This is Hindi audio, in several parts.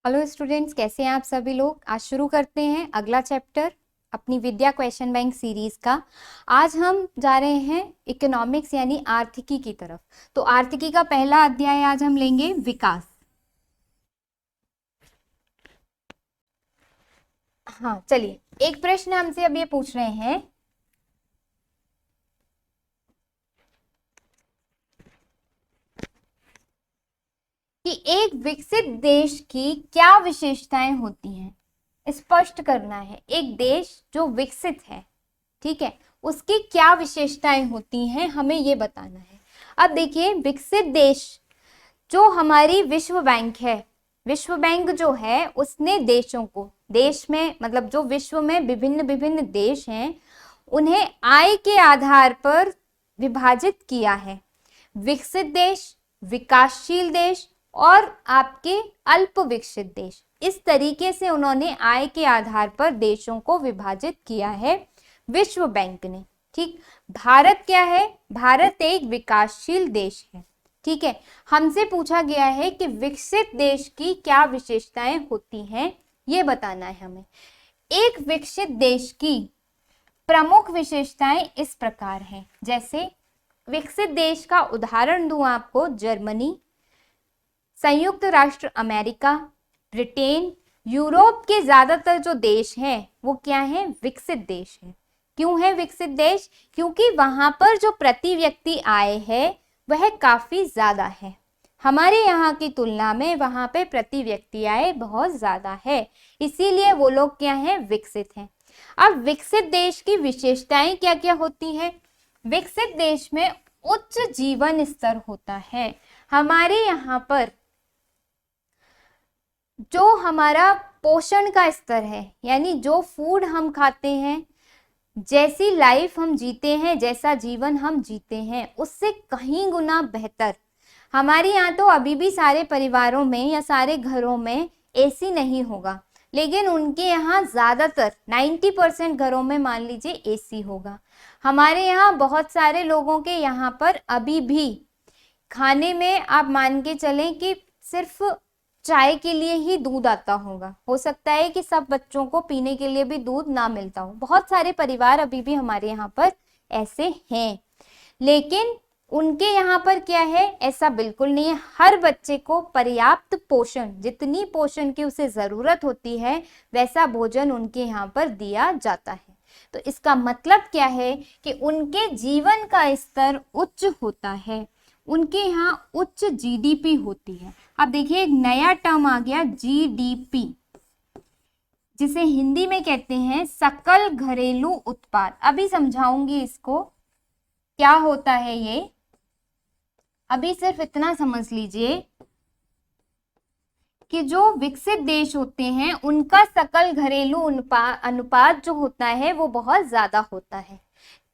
हेलो स्टूडेंट्स, कैसे हैं आप सभी लोग। आज शुरू करते हैं अगला चैप्टर अपनी विद्या क्वेश्चन बैंक सीरीज का। आज हम जा रहे हैं इकोनॉमिक्स यानी आर्थिकी की तरफ। तो आर्थिकी का पहला अध्याय आज हम लेंगे विकास। हाँ चलिए, एक प्रश्न हमसे अब ये पूछ रहे हैं कि एक विकसित देश की क्या विशेषताएं होती हैं। स्पष्ट करना है, एक देश जो विकसित है, ठीक है, उसकी क्या विशेषताएं होती हैं, हमें ये बताना है। अब देखिए, विकसित देश जो हमारी विश्व बैंक है, विश्व बैंक जो है उसने देशों को, देश में मतलब जो विश्व में विभिन्न विभिन्न देश हैं, उन्हें आय के आधार पर विभाजित किया है। विकसित देश, विकासशील देश और आपके अल्प विकसित देश, इस तरीके से उन्होंने आय के आधार पर देशों को विभाजित किया है विश्व बैंक ने। ठीक, भारत क्या है? भारत एक विकासशील देश है। ठीक है, हमसे पूछा गया है कि विकसित देश की क्या विशेषताएं होती हैं, ये बताना है हमें। एक विकसित देश की प्रमुख विशेषताएं इस प्रकार हैं, जैसे विकसित देश का उदाहरण दूं आपको, जर्मनी, संयुक्त राष्ट्र अमेरिका, ब्रिटेन, यूरोप के ज्यादातर जो देश हैं वो क्या है? विकसित देश है। क्यों है विकसित देश? क्योंकि वहां पर जो प्रति व्यक्ति आय है वह काफी ज्यादा है। हमारे यहाँ की तुलना में वहां पे प्रति व्यक्ति आय बहुत ज्यादा है, इसीलिए वो लोग क्या है? विकसित हैं। अब विकसित देश की विशेषताएं क्या क्या होती हैं? विकसित देश में उच्च जीवन स्तर होता है। हमारे यहाँ पर जो हमारा पोषण का स्तर है, यानी जो फूड हम खाते हैं, जैसी लाइफ हम जीते हैं, जैसा जीवन हम जीते हैं, उससे कहीं गुना बेहतर। हमारे यहाँ तो अभी भी सारे परिवारों में या सारे घरों में एसी नहीं होगा, लेकिन उनके यहाँ ज्यादातर 90% घरों में मान लीजिए एसी होगा। हमारे यहाँ बहुत सारे लोगों के यहाँ पर अभी भी खाने में आप मान के चलें कि सिर्फ चाय के लिए ही दूध आता होगा। हो सकता है कि सब बच्चों को पीने के लिए भी दूध ना मिलता हो। बहुत सारे परिवार अभी भी हमारे यहाँ पर ऐसे हैं, लेकिन उनके यहाँ पर क्या है? ऐसा बिल्कुल नहीं है। हर बच्चे को पर्याप्त पोषण, जितनी पोषण की उसे जरूरत होती है वैसा भोजन उनके यहाँ पर दिया जाता है। तो इसका मतलब क्या है कि उनके जीवन का स्तर उच्च होता है, उनके यहाँ उच्च जीडीपी होती है। अब देखिए, एक नया टर्म आ गया, जीडीपी, जिसे हिंदी में कहते हैं सकल घरेलू उत्पाद। अभी समझाऊंगी इसको क्या होता है ये। अभी सिर्फ इतना समझ लीजिए कि जो विकसित देश होते हैं उनका सकल घरेलू अनुपात जो होता है वो बहुत ज्यादा होता है।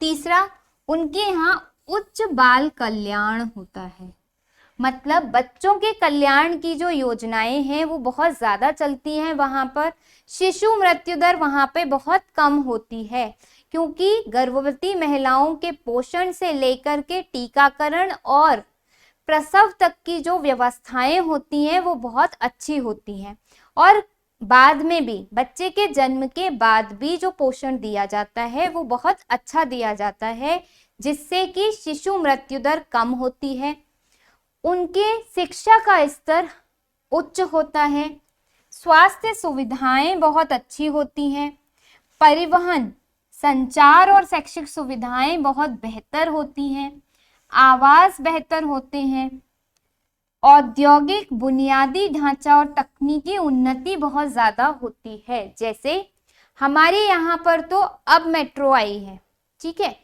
तीसरा, उनके यहाँ उच्च बाल कल्याण होता है, मतलब बच्चों के कल्याण की जो योजनाएं हैं वो बहुत ज्यादा चलती हैं वहां पर। शिशु मृत्यु दर वहां पे बहुत कम होती है, क्योंकि गर्भवती महिलाओं के पोषण से लेकर के टीकाकरण और प्रसव तक की जो व्यवस्थाएं होती हैं वो बहुत अच्छी होती हैं। और बाद में भी, बच्चे के जन्म के बाद भी जो पोषण दिया जाता है वो बहुत अच्छा दिया जाता है, जिससे कि शिशु मृत्यु दर कम होती है। उनके शिक्षा का स्तर उच्च होता है, स्वास्थ्य सुविधाएं बहुत अच्छी होती हैं, परिवहन, संचार और शैक्षिक सुविधाएं बहुत बेहतर होती हैं, आवास बेहतर होते हैं, औद्योगिक बुनियादी ढांचा और तकनीकी उन्नति बहुत ज्यादा होती है। जैसे हमारे यहाँ पर तो अब मेट्रो आई है, ठीक है,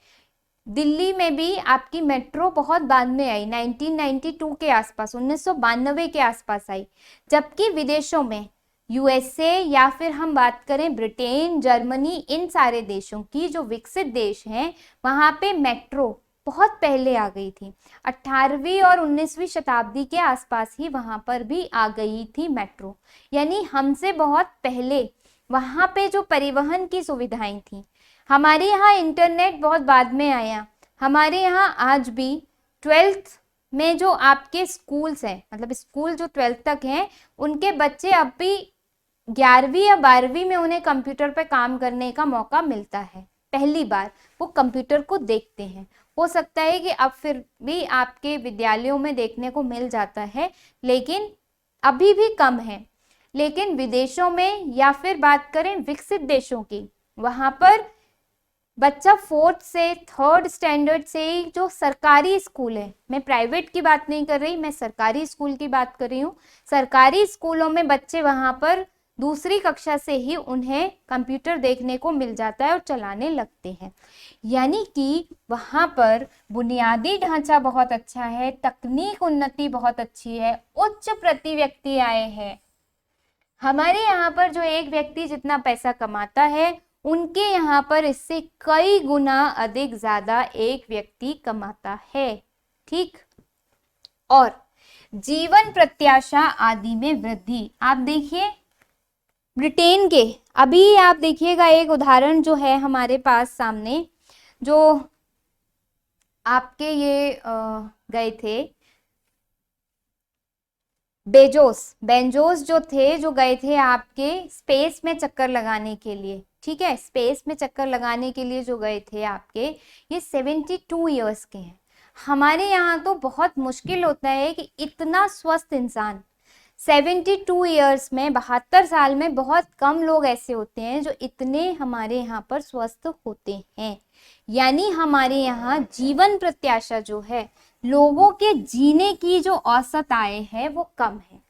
दिल्ली में भी आपकी मेट्रो बहुत बाद में आई, 1992 के आसपास, 1992 के आसपास आई। जबकि विदेशों में, यूएसए या फिर हम बात करें ब्रिटेन, जर्मनी, इन सारे देशों की जो विकसित देश हैं वहां पे मेट्रो बहुत पहले आ गई थी। 18वीं और 19वीं शताब्दी के आसपास ही वहां पर भी आ गई थी मेट्रो, यानी हमसे बहुत पहले वहां पे जो परिवहन की सुविधाएं थी। हमारे यहाँ इंटरनेट बहुत बाद में आया। हमारे यहाँ आज भी 12th में जो आपके स्कूल्स हैं, मतलब स्कूल जो 12th तक हैं, उनके बच्चे अब भी 11वीं या 12वीं में उन्हें कंप्यूटर पे काम करने का मौका मिलता है। पहली बार वो कंप्यूटर को देखते हैं। हो सकता है कि अब फिर भी आपके विद्यालयों में देखने को मिल जाता है, लेकिन अभी भी कम है। लेकिन विदेशों में या फिर बात करें विकसित देशों की, वहां पर बच्चा 4th से 3rd स्टैंडर्ड से ही जो सरकारी स्कूल है, मैं प्राइवेट की बात नहीं कर रही, मैं सरकारी स्कूल की बात कर रही हूँ। सरकारी स्कूलों में बच्चे वहां पर दूसरी कक्षा से ही उन्हें कंप्यूटर देखने को मिल जाता है और चलाने लगते हैं। यानी कि वहां पर बुनियादी ढांचा बहुत अच्छा है, तकनीक उन्नति बहुत अच्छी है, उच्च प्रति व्यक्ति आय है। हमारे यहाँ पर जो एक व्यक्ति जितना पैसा कमाता है, उनके यहाँ पर इससे कई गुना अधिक ज्यादा एक व्यक्ति कमाता है। ठीक। और जीवन प्रत्याशा आदि में वृद्धि, आप देखिए ब्रिटेन के, अभी आप देखिएगा एक उदाहरण जो है हमारे पास सामने, जो आपके ये गए थे बेंजोस जो थे, जो गए थे आपके स्पेस में चक्कर लगाने के लिए। ठीक है, स्पेस में चक्कर लगाने के लिए जो गए थे आपके, ये 72 ईयर्स के हैं। हमारे यहाँ तो बहुत मुश्किल होता है कि इतना स्वस्थ इंसान 72 ईयर्स में, 72 साल में बहुत कम लोग ऐसे होते हैं जो इतने हमारे यहाँ पर स्वस्थ होते हैं। यानी हमारे यहाँ जीवन प्रत्याशा जो है, लोगों के जीने की जो औसत आय है वो कम है।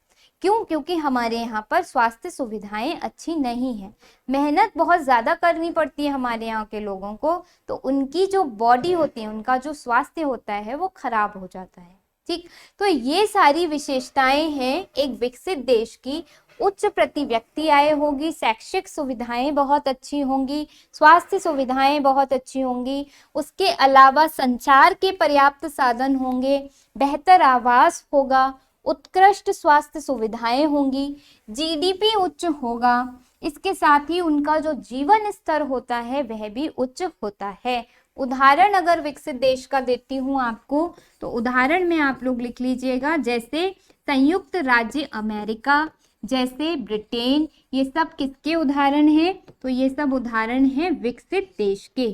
क्यों? क्योंकि हमारे यहाँ पर स्वास्थ्य सुविधाएं अच्छी नहीं है, मेहनत बहुत ज्यादा करनी पड़ती है हमारे यहाँ के लोगों को, तो उनकी जो बॉडी होती है, उनका जो स्वास्थ्य होता है वो खराब हो जाता है। ठीक, तो ये सारी विशेषताएं हैं एक विकसित देश की। उच्च प्रति व्यक्ति आय होगी, शैक्षिक सुविधाएं बहुत अच्छी होंगी, स्वास्थ्य सुविधाएं बहुत अच्छी होंगी, उसके अलावा संचार के पर्याप्त साधन होंगे, बेहतर आवास होगा, उत्कृष्ट स्वास्थ्य सुविधाएं होंगी, जीडीपी उच्च होगा, इसके साथ ही उनका जो जीवन स्तर होता है वह भी उच्च होता है। उदाहरण अगर विकसित देश का देती हूँ आपको, तो उदाहरण में आप लोग लिख लीजिएगा, जैसे संयुक्त राज्य अमेरिका, जैसे ब्रिटेन, ये सब किसके उदाहरण हैं? तो ये सब उदाहरण हैं विकसित देश के।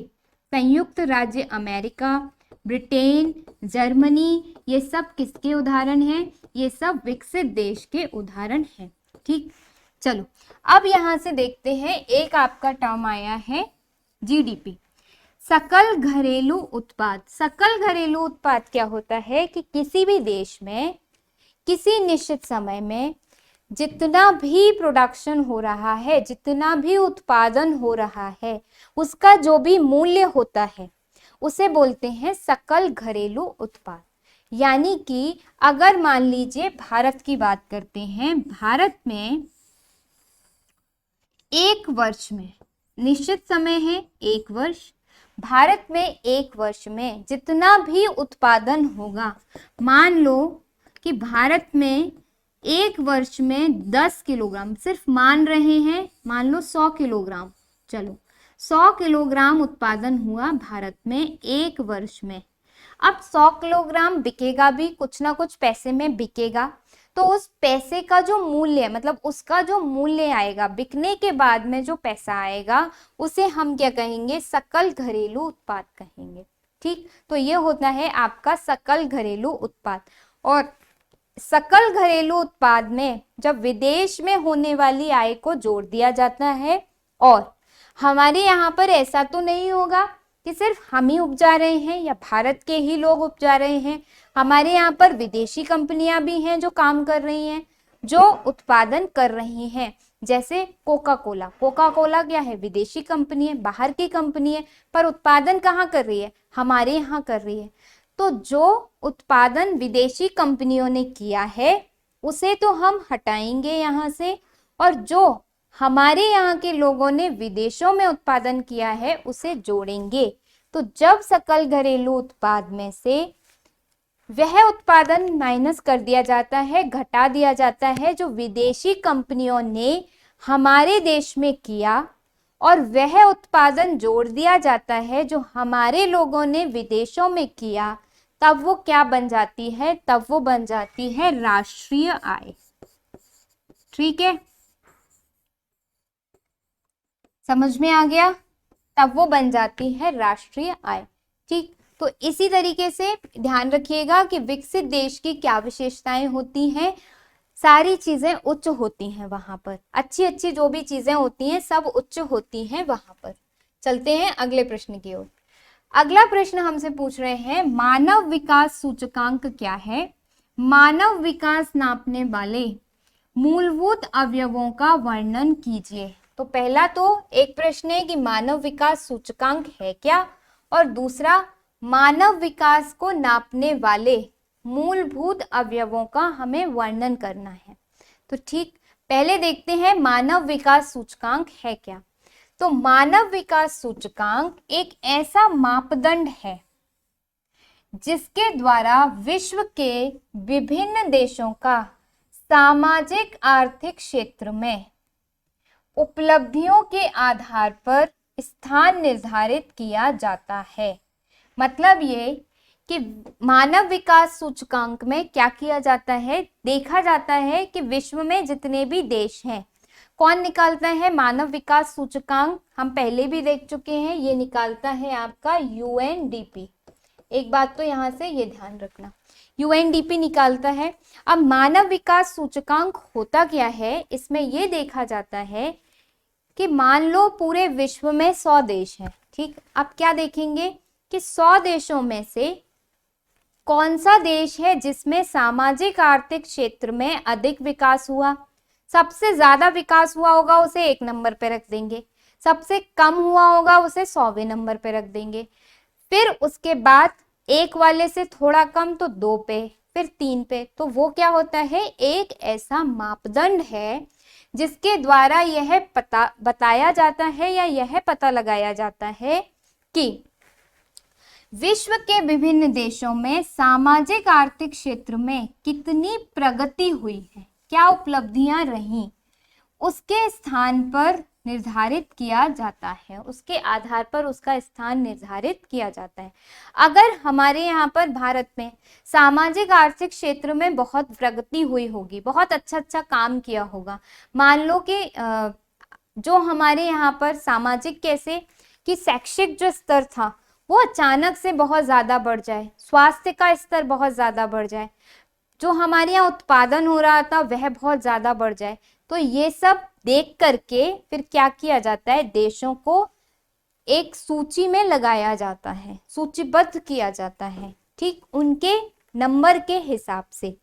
संयुक्त राज्य अमेरिका, ब्रिटेन, जर्मनी, ये सब किसके उदाहरण हैं? ये सब विकसित देश के उदाहरण हैं। ठीक, चलो अब यहां से देखते हैं, एक आपका टर्म आया है जीडीपी, सकल घरेलू उत्पाद। सकल घरेलू उत्पाद क्या होता है कि किसी भी देश में किसी निश्चित समय में जितना भी प्रोडक्शन हो रहा है, जितना भी उत्पादन हो रहा है, उसका जो भी मूल्य होता है उसे बोलते हैं सकल घरेलू उत्पाद। यानी कि अगर मान लीजिए भारत की बात करते हैं, भारत में एक वर्ष में, निश्चित समय है 1 वर्ष, भारत में 1 वर्ष में जितना भी उत्पादन होगा, मान लो कि भारत में 1 वर्ष में 10 किलोग्राम, सिर्फ मान रहे हैं, मान लो 100 किलोग्राम, चलो 100 किलोग्राम उत्पादन हुआ भारत में 1 वर्ष में। अब 100 किलोग्राम बिकेगा भी, कुछ ना कुछ पैसे में बिकेगा, तो उस पैसे का जो मूल्य, मतलब उसका जो मूल्य आएगा, बिकने के बाद में जो पैसा आएगा, उसे हम क्या कहेंगे? सकल घरेलू उत्पाद कहेंगे। ठीक, तो ये होता है आपका सकल घरेलू उत्पाद। और सकल घरेलू उत्पाद में जब विदेश में होने वाली आय को जोड़ दिया जाता है, और हमारे यहाँ पर ऐसा तो नहीं होगा कि सिर्फ हम ही उपजा रहे हैं या भारत के ही लोग उपजा रहे हैं, हमारे यहाँ पर विदेशी कंपनियां भी हैं जो काम कर रही हैं, जो उत्पादन कर रही हैं। जैसे कोका कोला, कोका कोला क्या है? विदेशी कंपनी है, बाहर की कंपनी है, पर उत्पादन कहाँ कर रही है? हमारे यहाँ कर रही है। तो जो उत्पादन विदेशी कंपनियों ने किया है उसे तो हम हटाएंगे यहाँ से, और जो हमारे यहाँ के लोगों ने विदेशों में उत्पादन किया है उसे जोड़ेंगे। तो जब सकल घरेलू उत्पाद में से वह उत्पादन माइनस कर दिया जाता है, घटा दिया जाता है जो विदेशी कंपनियों ने हमारे देश में किया, और वह उत्पादन जोड़ दिया जाता है जो हमारे लोगों ने विदेशों में किया, तब वो क्या बन जाती है, तब वो बन जाती है राष्ट्रीय आय। ठीक है, समझ में आ गया, तब वो बन जाती है राष्ट्रीय आय। ठीक, तो इसी तरीके से ध्यान रखिएगा कि विकसित देश की क्या विशेषताएं होती हैं, सारी चीजें उच्च होती हैं वहां पर, अच्छी अच्छी जो भी चीजें होती हैं सब उच्च होती हैं वहां पर। चलते हैं अगले प्रश्न की ओर। अगला प्रश्न हमसे पूछ रहे हैं मानव विकास सूचकांक क्या है, मानव विकास नापने वाले मूलभूत अवयवों का वर्णन कीजिए। तो पहला तो एक प्रश्न है कि मानव विकास सूचकांक है क्या, और दूसरा मानव विकास को नापने वाले मूलभूत अवयवों का हमें वर्णन करना है। तो ठीक, पहले देखते हैं मानव विकास सूचकांक है क्या। तो मानव विकास सूचकांक एक ऐसा मापदंड है जिसके द्वारा विश्व के विभिन्न देशों का सामाजिक आर्थिक क्षेत्र में उपलब्धियों के आधार पर स्थान निर्धारित किया जाता है। मतलब ये कि मानव विकास सूचकांक में क्या किया जाता है, देखा जाता है कि विश्व में जितने भी देश हैं, कौन निकालता है मानव विकास सूचकांक, हम पहले भी देख चुके हैं, ये निकालता है आपका यूएनडीपी। एक बात तो यहाँ से ये ध्यान रखना, यूएनडीपी निकालता है। अब मानव विकास सूचकांक होता क्या है, इसमें ये देखा जाता है कि मान लो पूरे विश्व में 100 देश हैं। ठीक, अब क्या देखेंगे कि 100 देशों में से कौन सा देश है जिसमें सामाजिक आर्थिक क्षेत्र में अधिक विकास हुआ, सबसे ज्यादा विकास हुआ होगा उसे 1 नंबर पे रख देंगे, सबसे कम हुआ होगा उसे 100वें नंबर पे रख देंगे, फिर उसके बाद 1 वाले से थोड़ा कम तो 2 पे, फिर 3 पे। तो वो क्या होता है, एक ऐसा मापदंड है जिसके द्वारा यह बताया जाता है या यह पता लगाया जाता है कि विश्व के विभिन्न देशों में सामाजिक आर्थिक क्षेत्र में कितनी प्रगति हुई है, क्या उपलब्धियां रहीं, उसके स्थान पर निर्धारित किया जाता है, उसके आधार पर उसका स्थान निर्धारित किया जाता है। अगर हमारे यहाँ पर भारत में सामाजिक आर्थिक क्षेत्र में बहुत प्रगति हुई होगी, बहुत अच्छा अच्छा काम किया होगा, मान लो कि जो हमारे यहाँ पर सामाजिक कैसे कि शैक्षिक जो स्तर था वो अचानक से बहुत ज्यादा बढ़ जाए, स्वास्थ्य का स्तर बहुत ज्यादा बढ़ जाए, जो हमारे यहाँ उत्पादन हो रहा था वह बहुत ज्यादा बढ़ जाए, तो ये सब देख करके फिर क्या किया जाता है, देशों को एक सूची में लगाया जाता है, सूचीबद्ध किया जाता है, ठीक, उनके नंबर के हिसाब से।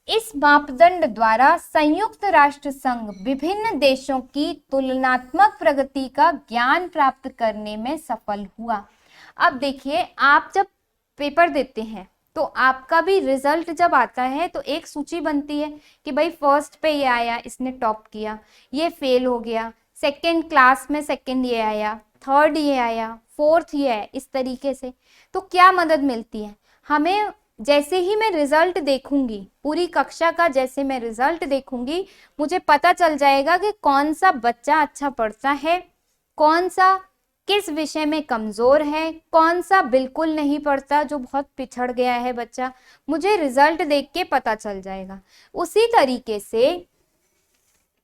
इस मापदंड द्वारा संयुक्त राष्ट्र संघ विभिन्न देशों की तुलनात्मक प्रगति का ज्ञान प्राप्त करने में सफल हुआ। अब देखिए, आप जब पेपर देते हैं तो आपका भी रिजल्ट जब आता है तो एक सूची बनती है कि भाई फर्स्ट पे ये आया, इसने टॉप किया, ये फेल हो गया, सेकंड क्लास में सेकंड ये आया, थर्ड ये आया, फोर्थ ये है, इस तरीके से। तो क्या मदद मिलती है हमें, जैसे ही मैं रिजल्ट देखूंगी, पूरी कक्षा का जैसे मैं रिजल्ट देखूंगी, मुझे पता चल जाएगा कि कौन सा बच्चा अच्छा पढ़ता है, कौन सा किस विषय में कमजोर है, कौन सा बिल्कुल नहीं पढ़ता, जो बहुत पिछड़ गया है बच्चा, मुझे रिजल्ट देख के पता चल जाएगा। उसी तरीके से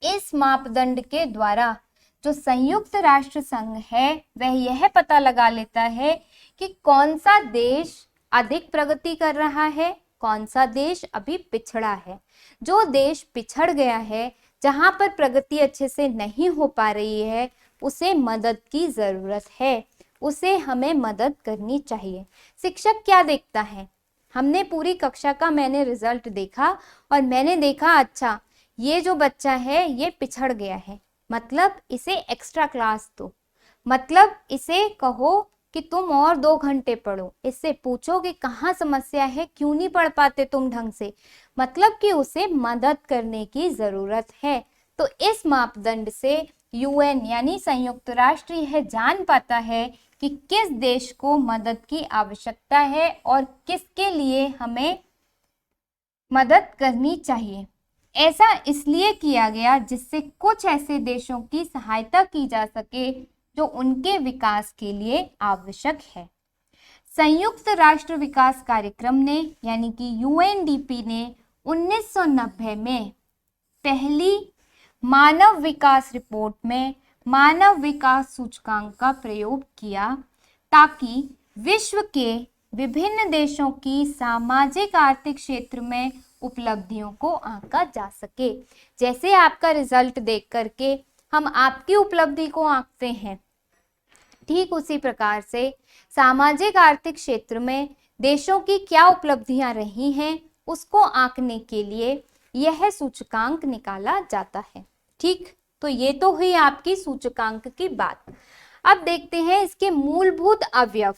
इस मापदंड के द्वारा जो संयुक्त राष्ट्र संघ है वह यह पता लगा लेता है कि कौन सा देश अधिक प्रगति कर रहा है, कौन सा देश अभी पिछड़ा है। जो देश पिछड़ गया है, जहां पर प्रगति अच्छे से नहीं हो पा रही है, उसे मदद की जरूरत है, उसे हमें मदद करनी चाहिए। शिक्षक क्या देखता है, हमने पूरी कक्षा का मैंने रिजल्ट देखा और मैंने देखा अच्छा ये जो बच्चा है ये पिछड़ गया है, मतलब इसे एक्स्ट्रा क्लास दो, मतलब इसे कहो कि तुम और 2 घंटे पढ़ो, इससे पूछो कि कहाँ समस्या है, क्यों नहीं पढ़ पाते तुम ढंग से, मतलब कि उसे मदद करने की जरूरत है। तो इस मापदंड से यूएन यानी संयुक्त राष्ट्र यह जान पाता है कि किस देश को मदद की आवश्यकता है और किसके लिए हमें मदद करनी चाहिए। ऐसा इसलिए किया गया जिससे कुछ ऐसे देशों की सहायता की जा सके जो उनके विकास के लिए आवश्यक है। संयुक्त राष्ट्र विकास कार्यक्रम ने यानी कि यूएनडीपी ने 1990 में पहली मानव विकास रिपोर्ट में मानव विकास सूचकांक का प्रयोग किया ताकि विश्व के विभिन्न देशों की सामाजिक आर्थिक क्षेत्र में उपलब्धियों को आंका जा सके। जैसे आपका रिजल्ट देख करके हम आपकी उपलब्धि को आंकते हैं, ठीक उसी प्रकार से सामाजिक आर्थिक क्षेत्र में देशों की क्या उपलब्धियां रही हैं उसको आंकने के लिए यह सूचकांक निकाला जाता है। ठीक, तो ये तो हुई आपकी सूचकांक की बात। अब देखते हैं इसके मूलभूत अवयव।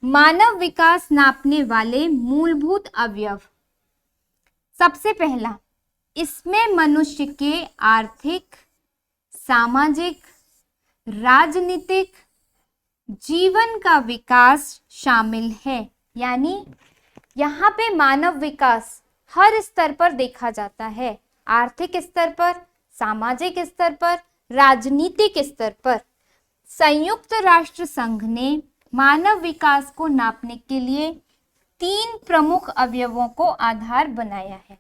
मानव विकास नापने वाले मूलभूत अवयव। सबसे पहला, इसमें मनुष्य के आर्थिक, सामाजिक, राजनीतिक जीवन का विकास शामिल है। यानी यहाँ पे मानव विकास हर स्तर पर देखा जाता है, आर्थिक स्तर पर, सामाजिक स्तर पर, राजनीतिक स्तर पर। संयुक्त राष्ट्र संघ ने मानव विकास को नापने के लिए 3 प्रमुख अवयवों को आधार बनाया है।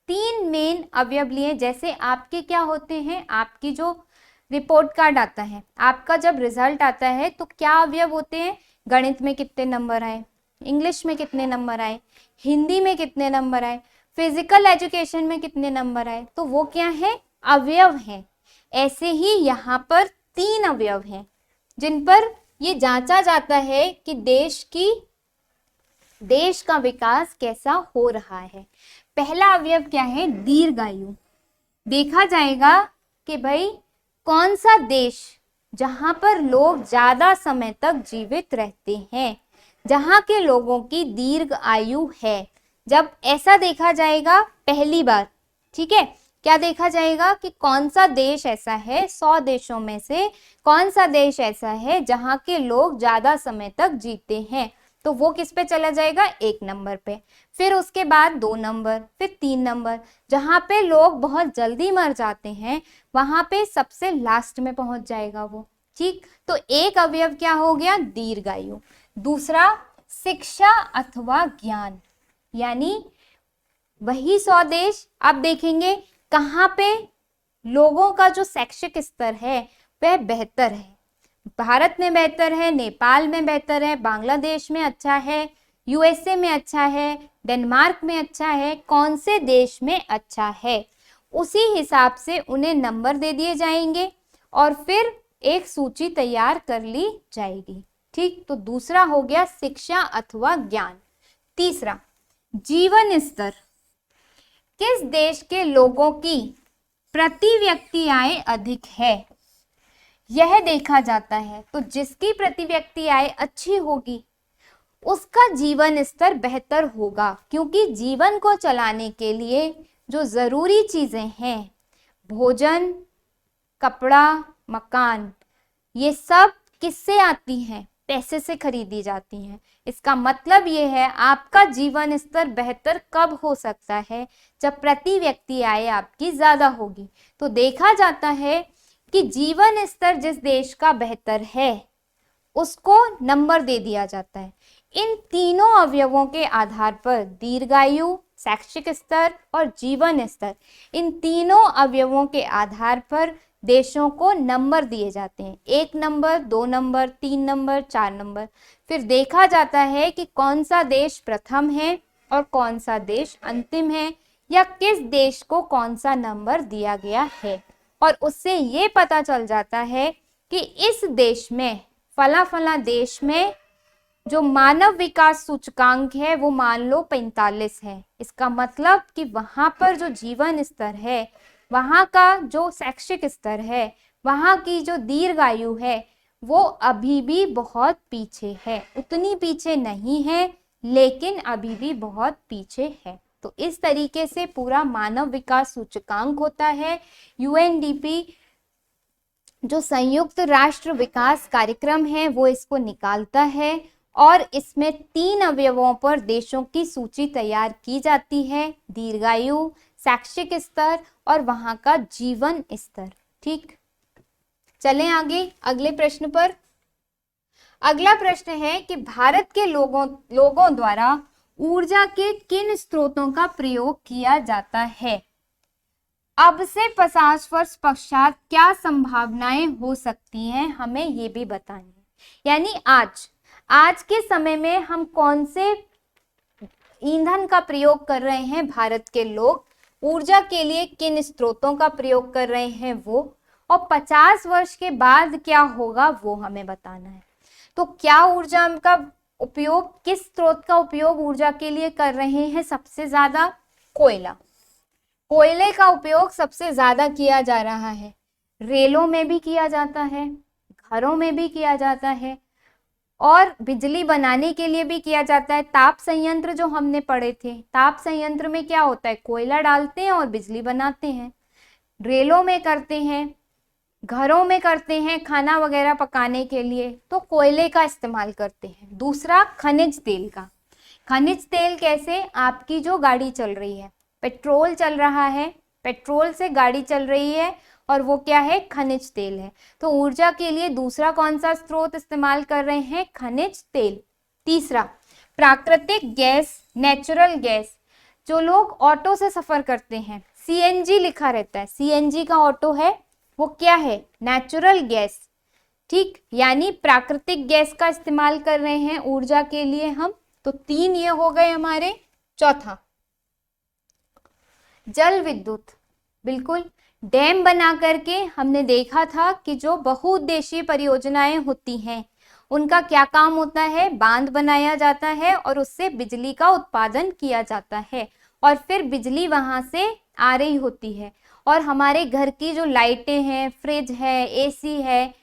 3 मेन अवयव लिए। जैसे आपके क्या होते हैं, आपकी जो रिपोर्ट कार्ड आता है, आपका जब रिजल्ट आता है तो क्या अवयव होते हैं, गणित में कितने नंबर आए, इंग्लिश में कितने नंबर आए, हिंदी में कितने नंबर आए, फिजिकल एजुकेशन में कितने नंबर आए, तो वो क्या है, अवयव हैं। ऐसे ही यहाँ पर 3 अवयव हैं जिन पर ये जांचा जाता है कि देश का विकास कैसा हो रहा है। पहला अवयव क्या है, दीर्घायु। देखा जाएगा कि भाई कौन सा देश जहां पर लोग ज्यादा समय तक जीवित रहते हैं, जहां के लोगों की दीर्घ आयु है। जब ऐसा देखा जाएगा पहली बार, ठीक है, क्या देखा जाएगा कि कौन सा देश ऐसा है, 100 देशों में से कौन सा देश ऐसा है जहां के लोग ज्यादा समय तक जीते हैं, तो वो किस पे चला जाएगा, 1 नंबर पे। फिर उसके बाद 2 नंबर, फिर 3 नंबर। जहां पे लोग बहुत जल्दी मर जाते हैं वहां पे सबसे लास्ट में पहुंच जाएगा वो। ठीक, तो एक अवयव क्या हो गया, दीर्घायु। दूसरा, शिक्षा अथवा ज्ञान। यानी वही 100 देश आप देखेंगे कहाँ पे लोगों का जो शैक्षिक स्तर है वह बेहतर है। भारत में बेहतर है, नेपाल में बेहतर है, बांग्लादेश में अच्छा है, यूएसए में अच्छा है, डेनमार्क में अच्छा है, कौन से देश में अच्छा है, उसी हिसाब से उन्हें नंबर दे दिए जाएंगे और फिर एक सूची तैयार कर ली जाएगी। ठीक, तो दूसरा हो गया शिक्षा अथवा ज्ञान। तीसरा, जीवन स्तर। किस देश के लोगों की प्रति व्यक्ति आय अधिक है, यह देखा जाता है। तो जिसकी प्रति व्यक्ति आय अच्छी होगी उसका जीवन स्तर बेहतर होगा, क्योंकि जीवन को चलाने के लिए जो जरूरी चीजें हैं, भोजन, कपड़ा, मकान, ये सब किससे आती हैं, पैसे से खरीदी जाती हैं। इसका मतलब ये है आपका जीवन स्तर बेहतर कब हो सकता है, जब प्रति व्यक्ति आय आपकी ज्यादा होगी। तो देखा जाता है कि जीवन स्तर जिस देश का बेहतर है उसको नंबर दे दिया जाता है। इन तीनों अवयवों के आधार पर, दीर्घायु, शैक्षिक स्तर और जीवन स्तर, इन तीनों अवयवों के आधार पर देशों को नंबर दिए जाते हैं। 1 नंबर, 2 नंबर, 3 नंबर, 4 नंबर। फिर देखा जाता है कि कौन सा देश प्रथम है और कौन सा देश अंतिम है, या किस देश को कौन सा नंबर दिया गया है। और उससे ये पता चल जाता है कि इस देश में, फला फला देश में जो मानव विकास सूचकांक है वो मान लो 45 है। इसका मतलब कि वहां पर जो जीवन स्तर है, वहां का जो शैक्षिक स्तर है, वहां की जो दीर्घायु है, वो अभी भी बहुत पीछे है। उतनी पीछे नहीं है लेकिन अभी भी बहुत पीछे है। तो इस तरीके से पूरा मानव विकास सूचकांक होता है। यूएनडीपी जो संयुक्त राष्ट्र विकास कार्यक्रम है वो इसको निकालता है और इसमें 3 अवयवों पर देशों की सूची तैयार की जाती है, दीर्घायु, शैक्षिक स्तर और वहां का जीवन स्तर। ठीक, चलें आगे अगले प्रश्न पर। अगला प्रश्न है कि भारत के लोगों द्वारा ऊर्जा के किन स्रोतों का प्रयोग किया जाता है। अब से 50 वर्ष पश्चात क्या संभावनाएं हो सकती हैं, हमें ये भी बतानी है। यानी आज के समय में हम कौन से ईंधन का प्रयोग कर रहे हैं, भारत के लोग ऊर्जा के लिए किन स्रोतों का प्रयोग कर रहे हैं वो, और 50 वर्ष के बाद क्या होगा वो हमें बताना है। तो क्या ऊर्जा का उपयोग, किस स्रोत का उपयोग ऊर्जा के लिए कर रहे हैं सबसे ज्यादा? कोयला। कोयले का उपयोग सबसे ज्यादा किया जा रहा है। रेलों में भी किया जाता है, घरों में भी किया जाता है, और बिजली बनाने के लिए भी किया जाता है। ताप संयंत्र जो हमने पढ़े थे, ताप संयंत्र में क्या होता है, कोयला डालते हैं और बिजली बनाते हैं। रेलों में करते हैं, घरों में करते हैं, खाना वगैरह पकाने के लिए तो कोयले का इस्तेमाल करते हैं। दूसरा, खनिज तेल का। खनिज तेल कैसे? आपकी जो गाड़ी चल रही है, पेट्रोल चल रहा है, पेट्रोल से गाड़ी चल रही है और वो क्या है, खनिज तेल है। तो ऊर्जा के लिए दूसरा कौन सा स्रोत इस्तेमाल कर रहे हैं, खनिज तेल। तीसरा, प्राकृतिक गैस, नेचुरल गैस। जो लोग ऑटो से सफर करते हैं, सीएनजी लिखा रहता है, सीएनजी का ऑटो है, वो क्या है, नेचुरल गैस। ठीक, यानी प्राकृतिक गैस का इस्तेमाल कर रहे हैं ऊर्जा के लिए हम। तो 3 ये हो गए हमारे। चौथा, जल विद्युत। बिल्कुल, डैम बना करके हमने देखा था कि जो बहुउद्देशीय परियोजनाएं होती हैं उनका क्या काम होता है, बांध बनाया जाता है और उससे बिजली का उत्पादन किया जाता है और फिर बिजली वहां से आ रही होती है। और हमारे घर की जो लाइटें हैं, फ्रिज है, एसी है,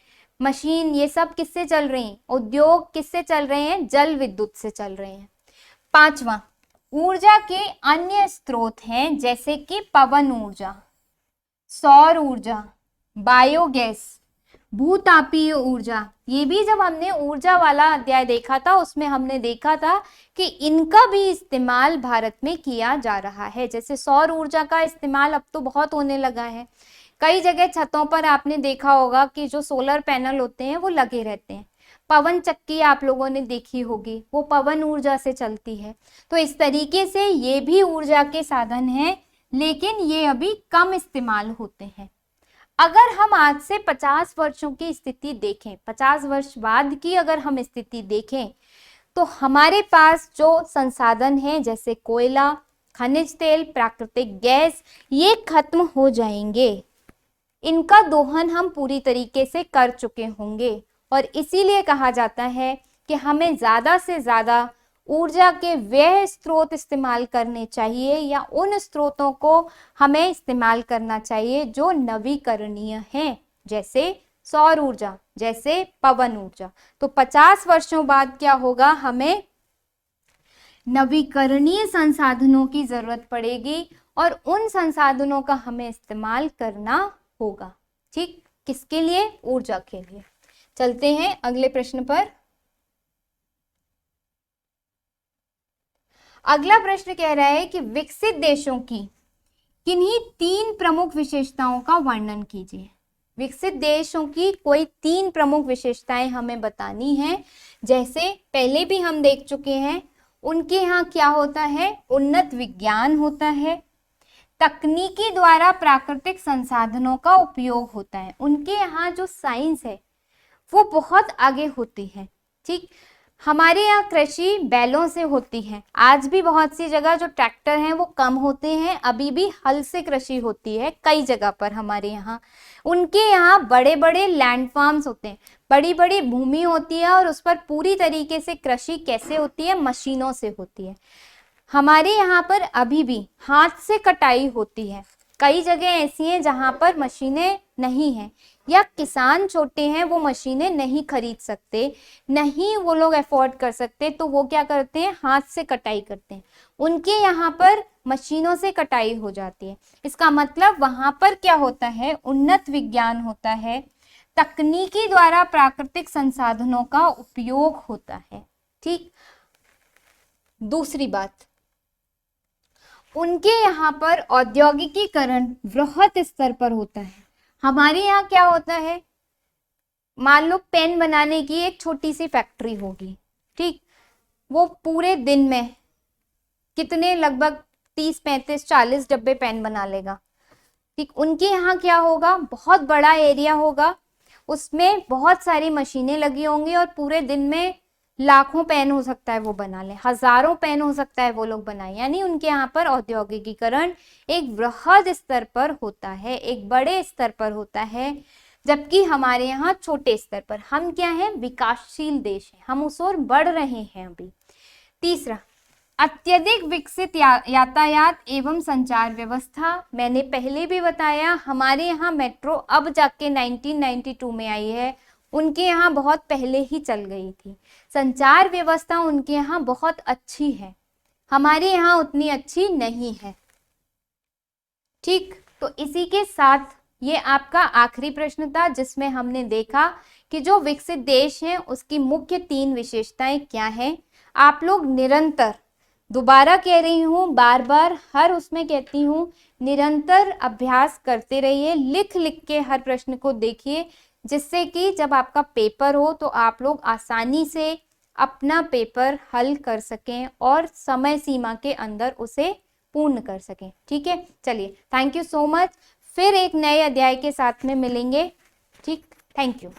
मशीन, ये सब किससे चल रही हैं, उद्योग किससे चल रहे हैं, जल विद्युत से चल रहे हैं। पांचवा, ऊर्जा के अन्य स्रोत हैं जैसे कि पवन ऊर्जा, सौर ऊर्जा, बायोगैस, भूतापीय ऊर्जा। ये भी जब हमने ऊर्जा वाला अध्याय देखा था उसमें हमने देखा था कि इनका भी इस्तेमाल भारत में किया जा रहा है। जैसे सौर ऊर्जा का इस्तेमाल अब तो बहुत होने लगा है। कई जगह छतों पर आपने देखा होगा कि जो सोलर पैनल होते हैं वो लगे रहते हैं। पवन चक्की आप लोगों ने देखी होगी, वो पवन ऊर्जा से चलती है। तो इस तरीके से ये भी ऊर्जा के साधन हैं, लेकिन ये अभी कम इस्तेमाल होते हैं। अगर हम आज से 50 वर्षों की स्थिति देखें, 50 वर्ष बाद की अगर हम स्थिति देखें, तो हमारे पास जो संसाधन हैं जैसे कोयला, खनिज तेल, प्राकृतिक गैस, ये खत्म हो जाएंगे। इनका दोहन हम पूरी तरीके से कर चुके होंगे और इसीलिए कहा जाता है कि हमें ज्यादा से ज्यादा ऊर्जा के वह स्रोत इस्तेमाल करने चाहिए या उन स्रोतों को हमें इस्तेमाल करना चाहिए जो नवीकरणीय हैं, जैसे सौर ऊर्जा, जैसे पवन ऊर्जा। तो 50 वर्षों बाद क्या होगा, हमें नवीकरणीय संसाधनों की जरूरत पड़ेगी और उन संसाधनों का हमें इस्तेमाल करना होगा। ठीक, किसके लिए, ऊर्जा के लिए। चलते हैं अगले प्रश्न पर। अगला प्रश्न कह रहा है कि विकसित देशों की किन्हीं 3 प्रमुख विशेषताओं का वर्णन कीजिए। विकसित देशों की कोई 3 प्रमुख विशेषताएं हमें बतानी है। जैसे पहले भी हम देख चुके हैं, उनके यहाँ क्या होता है, उन्नत विज्ञान होता है, तकनीकी द्वारा प्राकृतिक संसाधनों का उपयोग होता है। उनके यहाँ जो साइंस है वो बहुत आगे होती है। ठीक, हमारे यहाँ कृषि बैलों से होती है। आज भी बहुत सी जगह जो ट्रैक्टर हैं वो कम होते हैं, अभी भी हल से कृषि होती है कई जगह पर हमारे यहाँ। उनके यहाँ बड़े बड़े लैंड फार्म्स होते हैं, बड़ी बड़ी भूमि होती है और उस पर पूरी तरीके से कृषि कैसे होती है, मशीनों से होती है। हमारे यहाँ पर अभी भी हाथ से कटाई होती है। कई जगह ऐसी हैं जहाँ पर मशीनें नहीं हैं या किसान छोटे हैं, वो मशीनें नहीं खरीद सकते, नहीं वो लोग अफोर्ड कर सकते, तो वो क्या करते हैं, हाथ से कटाई करते हैं। उनके यहाँ पर मशीनों से कटाई हो जाती है। इसका मतलब वहां पर क्या होता है, उन्नत विज्ञान होता है, तकनीकी द्वारा प्राकृतिक संसाधनों का उपयोग होता है। ठीक, दूसरी बात, उनके यहाँ पर औद्योगिकीकरण वृहत स्तर पर होता है। हमारे यहाँ क्या होता है, मान लो पेन बनाने की एक छोटी सी फैक्ट्री होगी, ठीक, वो पूरे दिन में कितने, लगभग 30 35 40 डब्बे पेन बना लेगा, ठीक। उनके यहाँ क्या होगा, बहुत बड़ा एरिया होगा, उसमें बहुत सारी मशीनें लगी होंगी और पूरे दिन में लाखों पेन हो सकता है वो बना ले, हजारों पेन हो सकता है वो लोग बनाए, यानी उनके यहाँ पर औद्योगिकीकरण एक वृहद स्तर पर होता है, एक बड़े स्तर पर होता है, जबकि हमारे यहाँ छोटे स्तर पर। हम क्या है, विकासशील देश है, हम उस ओर बढ़ रहे हैं अभी। तीसरा, अत्यधिक विकसित यातायात एवं संचार व्यवस्था। मैंने पहले भी बताया, हमारे यहाँ मेट्रो अब जाके 1992 में आई है, उनके यहाँ बहुत पहले ही चल गई थी। संचार व्यवस्था उनके यहाँ बहुत अच्छी है, हमारे यहाँ उतनी अच्छी नहीं है, ठीक। तो इसी के साथ ये आपका आखिरी प्रश्न था, जिसमें हमने देखा कि जो विकसित देश है उसकी मुख्य 3 विशेषताएं क्या हैं। आप लोग निरंतर, दोबारा कह रही हूँ, बार बार हर उसमें कहती हूँ, निरंतर अभ्यास करते रहिए, लिख लिख के हर प्रश्न को देखिए, जिससे कि जब आपका पेपर हो तो आप लोग आसानी से अपना पेपर हल कर सकें और समय सीमा के अंदर उसे पूर्ण कर सकें, ठीक है। चलिए, थैंक यू सो मच, फिर एक नए अध्याय के साथ में मिलेंगे, ठीक, थैंक यू।